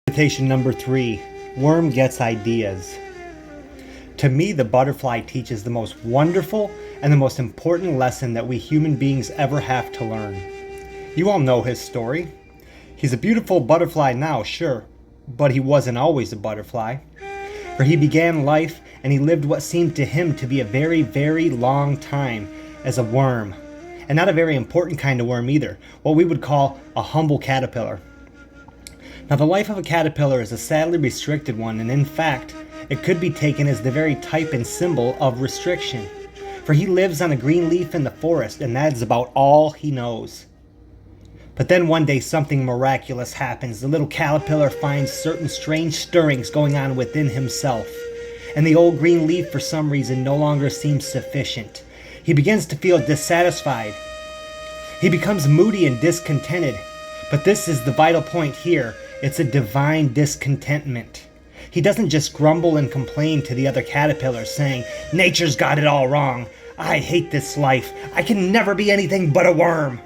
Meditation number 3, Worm Gets Ideas. To me, the butterfly teaches the most wonderful and the most important lesson that we human beings ever have to learn. You all know his story. He's a beautiful butterfly now, sure, but he wasn't always a butterfly. For he began life and he lived what seemed to him to be a very, very long time as a worm. And not a very important kind of worm either, what we would call a humble caterpillar. Now, the life of a caterpillar is a sadly restricted one, and in fact, it could be taken as the very type and symbol of restriction. For he lives on a green leaf in the forest, and that is about all he knows. But then one day something miraculous happens. The little caterpillar finds certain strange stirrings going on within himself, and the old green leaf for some reason no longer seems sufficient. He begins to feel dissatisfied. He becomes moody and discontented. But this is the vital point here. It's a divine discontentment. He doesn't just grumble and complain to the other caterpillars saying, "Nature's got it all wrong. I hate this life. I can never be anything but a worm.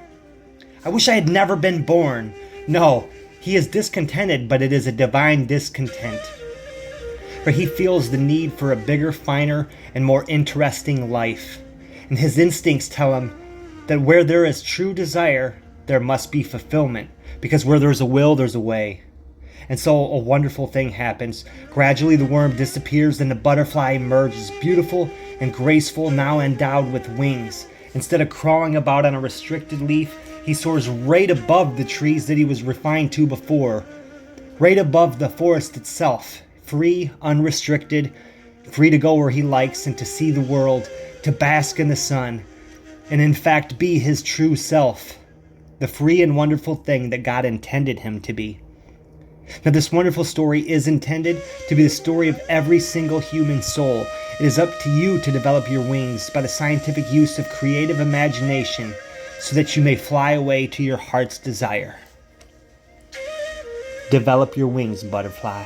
I wish I had never been born." No, he is discontented, but it is a divine discontent. For he feels the need for a bigger, finer, and more interesting life. And his instincts tell him that where there is true desire, there must be fulfillment, because where there's a will, there's a way. And so a wonderful thing happens. Gradually the worm disappears and the butterfly emerges, beautiful and graceful, now endowed with wings. Instead of crawling about on a restricted leaf, he soars right above the trees that he was refined to before, right above the forest itself, free, unrestricted, free to go where he likes and to see the world, to bask in the sun, and in fact be his true self. The free and wonderful thing that God intended him to be. Now, this wonderful story is intended to be the story of every single human soul. It is up to you to develop your wings by the scientific use of creative imagination so that you may fly away to your heart's desire. Develop your wings, butterfly.